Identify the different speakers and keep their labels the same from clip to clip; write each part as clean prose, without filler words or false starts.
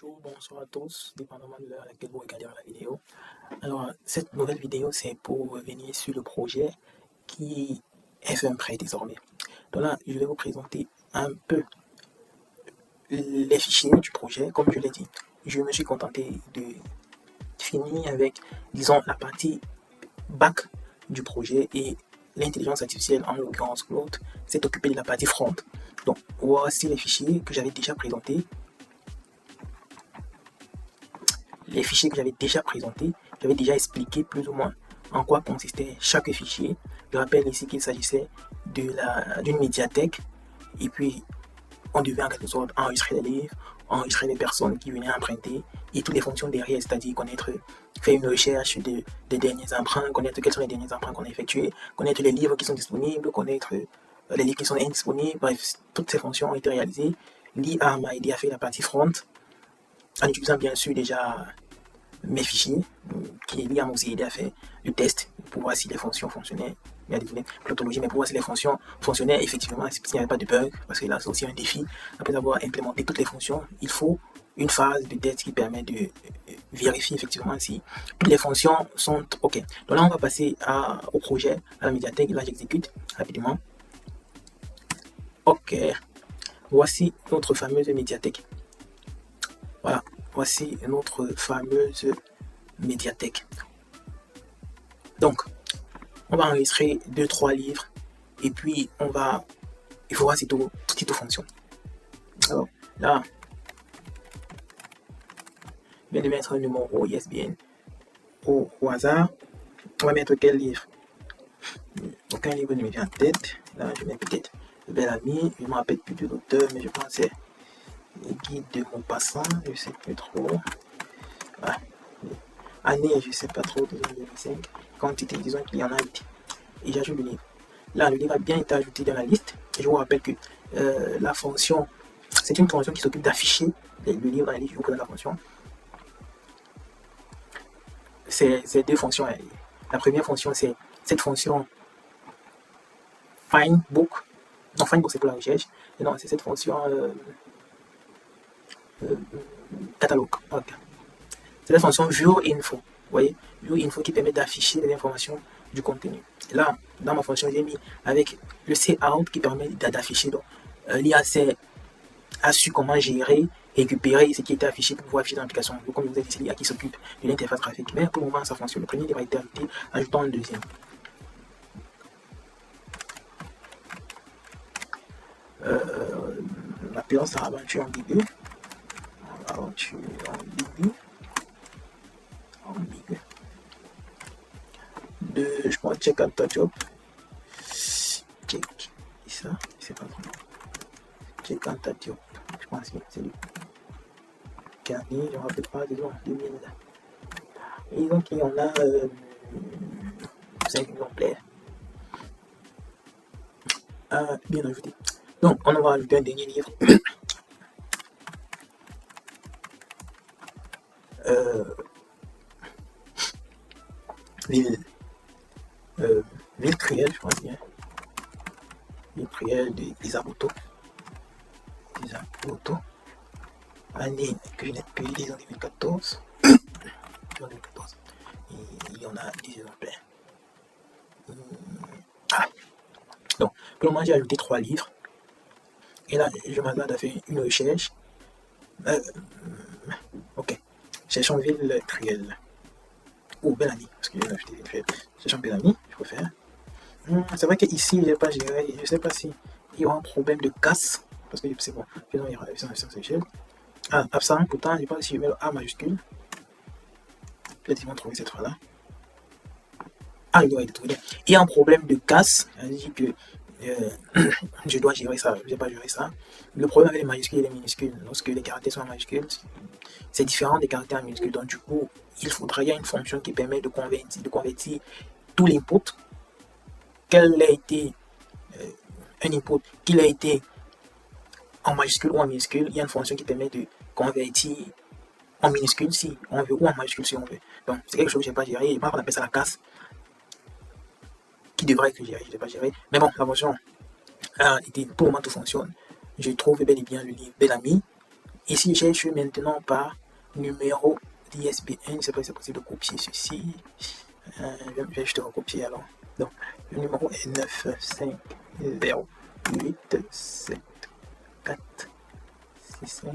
Speaker 1: Bonjour, bonsoir à tous, dépendamment de l'heure à laquelle vous regardez la vidéo. Alors, cette nouvelle vidéo, c'est pour revenir sur le projet qui est fait prêt désormais. Donc là, je vais vous présenter un peu les fichiers du projet. Comme je l'ai dit, je me suis contenté de finir avec, disons, la partie back du projet et l'intelligence artificielle, en l'occurrence Claude, s'est occupée de la partie front. Donc, voici les fichiers que j'avais déjà présentés. J'avais déjà expliqué plus ou moins en quoi consistait chaque fichier. Je rappelle ici qu'il s'agissait d'une médiathèque et puis on devait en quelque sorte enregistrer les livres, enregistrer les personnes qui venaient emprunter et toutes les fonctions derrière, c'est-à-dire faire une recherche des derniers emprunts, connaître quels sont les derniers emprunts qu'on a effectués, connaître les livres qui sont disponibles, connaître les livres qui sont indisponibles, bref, toutes ces fonctions ont été réalisées. L'IA m'a aidé à faire la partie front en utilisant bien sûr déjà mes fichiers, qui l'IA m'a aussi aidé à faire le test pour voir si les fonctions fonctionnaient. Il y a des tautologies, mais pour voir si les fonctions fonctionnaient effectivement, s'il n'y avait pas de bug, parce que là c'est aussi un défi. Après avoir implémenté toutes les fonctions, il faut une phase de test qui permet de vérifier effectivement si toutes les fonctions sont OK. Donc là, on va passer au projet, à la médiathèque. Là, j'exécute rapidement. OK. Voici notre fameuse médiathèque. Voilà. Voici notre fameuse médiathèque. Donc, on va enregistrer 2-3 livres et puis il faut voir si tout fonctionne. Alors, là, je viens de mettre un numéro ISBN au hasard. On va mettre quel livre? Aucun livre ne me vient en tête. Là, je mets peut-être Bel-Ami. Je ne me rappelle plus de l'auteur, mais je pense que c'est le guide de Maupassant. Je ne sais plus trop. Voilà. Année, je ne sais pas trop, 2005. Quantité, disons qu'il y en a 8. Et j'ajoute le livre. Là, le livre a bien été ajouté dans la liste. Et je vous rappelle que la fonction, c'est une fonction qui s'occupe d'afficher le livre dans la liste. Je vous connais la fonction. C'est deux fonctions. La première fonction, c'est cette fonction find book. Non, find book, c'est pour la recherche. Et non, c'est cette fonction catalogue. Okay. C'est la fonction view info. Vous voyez, view info qui permet d'afficher les informations du contenu. Et là, dans ma fonction, j'ai mis avec le cout qui permet d'afficher. Donc, l'IA a su comment gérer, récupérer ce qui était affiché pour pouvoir afficher dans l'application. Comme je vous ai dit, c'est l'IA qui s'occupe de l'interface graphique. Mais pour le moment, ça fonctionne. Le premier livre a été ajouté, ajoutons un deuxième. Appelons ça aventure ambiguë. Aventure ambiguë. Je pense check out the job. Check ça, c'est pas trop. Check out the job. Je pense que c'est lui. Carnet, je ne me rappelle pas, disons 2000. Et donc il y en a 5 exemplaires. Bien ajouté. Donc on va ajouter un dernier livre. Ville Cruelle, je pense bien. Ville Cruelle de Isamoto. Année que je n'ai plus dit en 2014. Et il y en a 10 exemplaires. Donc, pour le moment, j'ai ajouté 3 livres. Et là, je m'attends à faire une recherche. Ok. Cherchons Ville Cruelle. Ou Bel-Ami. Parce que j'ai ajouté Ville Cruelle. Cherchons Bel-Ami, je préfère. C'est vrai qu'ici, je n'ai pas géré. Je ne sais pas s'il y aura un problème de casse. Parce que c'est bon. Faisons une recherche. Absent, pourtant, je pense que si je mets le A majuscule, peut-être qu'ils vont trouver cette fois-là. Il doit être trouvé. Il y a un problème de casse, c'est-à-dire que je dois gérer ça, je n'ai pas géré ça. Le problème avec les majuscules et les minuscules, lorsque les caractères sont en majuscules, c'est différent des caractères en minuscules. Donc, du coup, il y a une fonction qui permet de convertir tout l'input, quel a été un input, qu'il a été en majuscule ou en minuscule. Il y a une fonction qui permet de convertir en minuscule si on veut ou en majuscule si on veut. Donc, c'est quelque chose que je n'ai pas géré. Et on appelle ça la casse qui devrait être gérée. Je ne l'ai pas géré. Mais bon, la fonction, pour le moment, tout fonctionne. Je trouve bel et bien le livre Bel-Ami Ici, je cherche maintenant par numéro d'ISBN. Je ne sais pas si c'est possible de copier ceci. Je vais juste recopier alors. Donc, le numéro est 9 5 0 8 7 4 6 5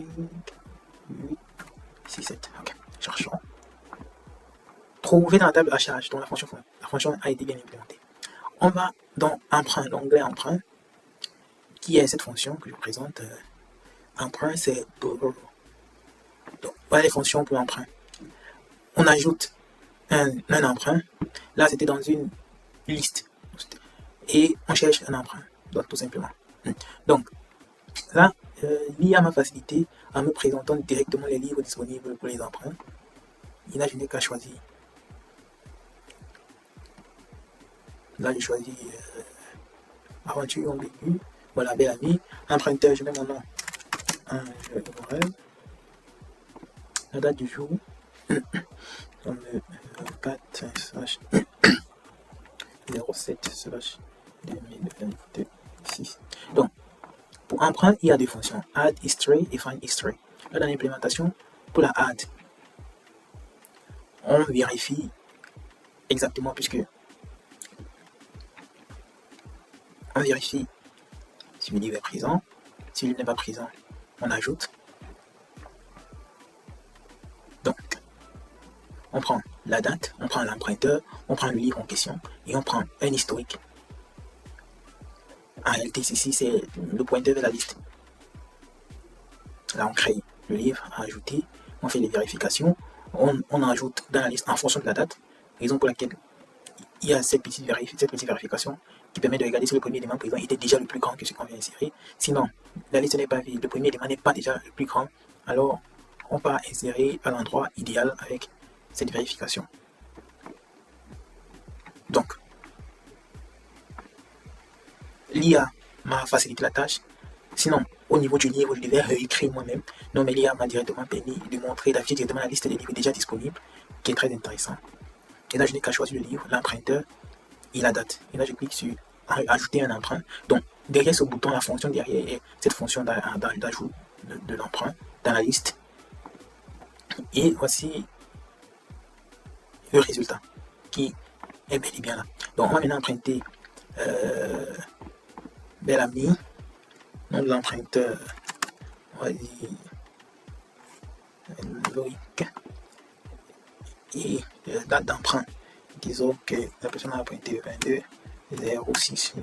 Speaker 1: 8 6 7. Ok, cherchons. Trouver dans la table à charge, donc la fonction a été bien implémentée. On va dans emprunt, l'onglet emprunt, qui est cette fonction que je vous présente. Emprunt, c'est pour... Donc, voilà les fonctions pour emprunt. On ajoute un emprunt. Là, c'était dans une liste. Et on cherche un emprunt, donc tout simplement. Donc, là, l'IA m'a facilité en me présentant directement les livres disponibles pour les emprunts. Et là, je n'ai qu'à choisir. Là, j'ai choisi Aventure ambiguë. Voilà, Belle Amie. Emprunteur, je mets mon nom. La date du jour. 4/07/2026. Donc, pour emprunt, il y a des fonctions add history et find history. Là, dans l'implémentation, pour la add, on vérifie exactement puisque on vérifie si le livre est présent. Si le livre n'est pas présent, on ajoute. Donc, on prend la date, on prend l'emprunteur, on prend le livre en question et on prend un historique. En réalité, ici, c'est le pointeur de la liste. Là, on crée le livre à ajouter, on fait les vérifications, on ajoute dans la liste en fonction de la date, raison pour laquelle il y a cette petite vérification qui permet de regarder si le premier élément présent était déjà le plus grand que ce qu'on vient insérer. Sinon, la liste n'est pas vide, le premier élément n'est pas déjà le plus grand, alors on va insérer à l'endroit idéal avec cette vérification. Donc, l'IA m'a facilité la tâche. Sinon, au niveau du livre, je devais réécrire moi-même. Non, mais l'IA m'a directement permis de montrer, d'afficher directement la liste des livres déjà disponibles, qui est très intéressant. Et là, je n'ai qu'à choisir le livre, l'emprunteur et la date. Et là, je clique sur ajouter un emprunt. Donc, derrière ce bouton, la fonction derrière est cette fonction d'ajout de l'emprunt dans la liste. Et voici le résultat qui est bel et bien là. Donc, on va maintenant emprunter Belle Amie. Nom de l'emprunteur, on va dire Loïc. Et date d'emprunt, disons que la personne a emprunté le 22/06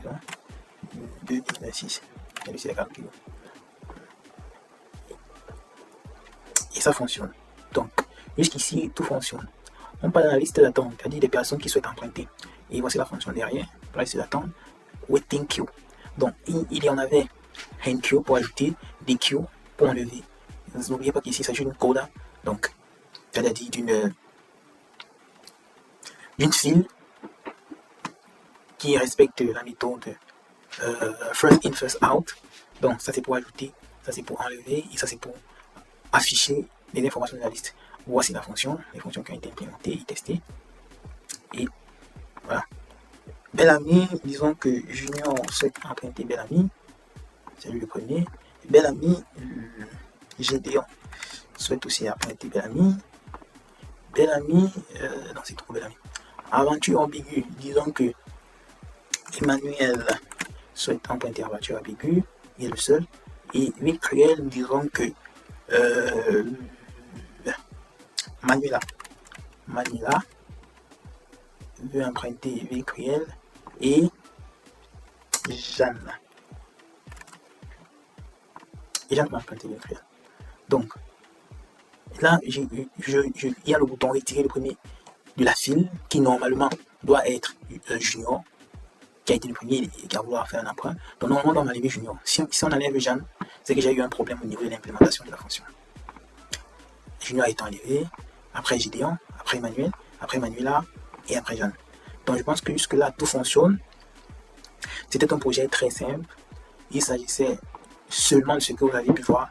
Speaker 1: 2026. Et ça fonctionne. Donc, jusqu'ici, tout fonctionne. On parle dans la liste d'attente, c'est-à-dire des personnes qui souhaitent emprunter. Et voici la fonction derrière, la liste d'attente, waiting queue. Donc, il y en avait un queue pour ajouter, des queues pour enlever. N'oubliez pas qu'ici, il s'agit d'une coda, donc, c'est-à-dire d'une file qui respecte la méthode first in, first out. Donc, ça c'est pour ajouter, ça c'est pour enlever, et ça c'est pour afficher les informations de la liste. Voici la fonction, les fonctions qui ont été implémentées et testées. Et voilà. Belle Amie, disons que Junior souhaite emprunter Belle Amie. C'est lui le premier. Belle Amie, Gédéon souhaite aussi emprunter Belle Amie. Belle Amie, non c'est trop Belle Amie. Aventure ambiguë, disons que Emmanuel souhaite emprunter Aventure ambiguë, il est le seul. Et Ville Cruelle, disons que Manuela veut emprunter Ville Cruelle et Jeanne. Et Jeanne va emprunter Ville Cruelle. Donc, là, il y a le bouton retirer le premier de la file qui normalement doit être Junior, qui a été le premier qui a voulu faire un emprunt. Donc, normalement, on doit enlever Junior. Si on enlève Jeanne, c'est que j'ai eu un problème au niveau de l'implémentation de la fonction. Junior est enlevé, après Gédéon, après Emmanuel, après Manuela et après Jeanne. Donc, je pense que jusque-là, tout fonctionne. C'était un projet très simple. Il s'agissait seulement de ce que vous avez pu voir,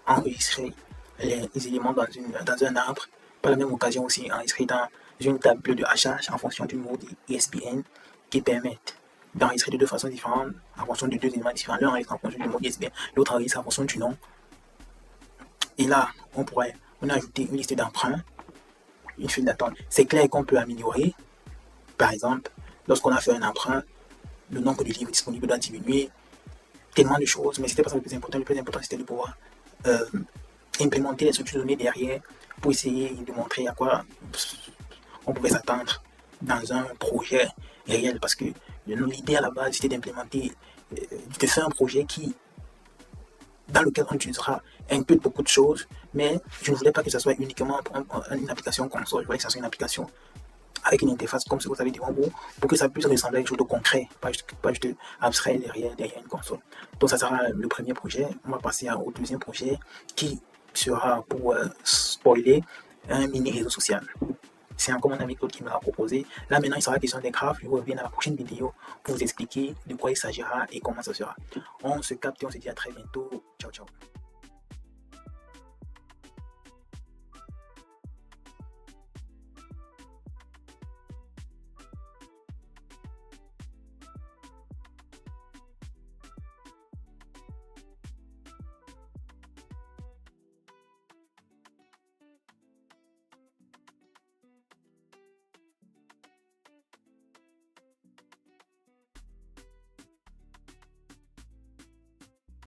Speaker 1: enregistrer les éléments dans un arbre. Par la même occasion aussi, enregistrer dans une table de hachage en fonction du mode ISBN qui permettent d'enregistrer de deux façons différentes en fonction de deux éléments différents. L'un enregistre en fonction du mode ISBN, l'autre enregistre en fonction du nom. Et là, on a ajouté une liste d'emprunts, une file d'attente. C'est clair qu'on peut améliorer. Par exemple, lorsqu'on a fait un emprunt, le nombre de livres disponibles doit diminuer, tellement de choses, mais c'était pas ça le plus important. Le plus important, c'était de pouvoir implémenter les structures de données derrière pour essayer de montrer à quoi on pouvait s'attendre dans un projet réel, parce que l'idée à la base, c'était d'implémenter, de faire un projet dans lequel on utilisera un peu de beaucoup de choses, mais je ne voulais pas que ce soit uniquement une application console, je voulais que ce soit une application avec une interface comme ce que vous avez devant vous, pour que ça puisse ressembler à quelque chose de concret, pas juste abstrait derrière une console. Donc ça sera le premier projet. On va passer au deuxième projet qui sera, pour spoiler, un mini réseau social. C'est encore mon ami Claude qui me l'a proposé. Là maintenant il sera question des graphes. Je vous reviens dans la prochaine vidéo pour vous expliquer de quoi il s'agira et comment ça sera. On se capte et on se dit à très bientôt. Ciao ciao.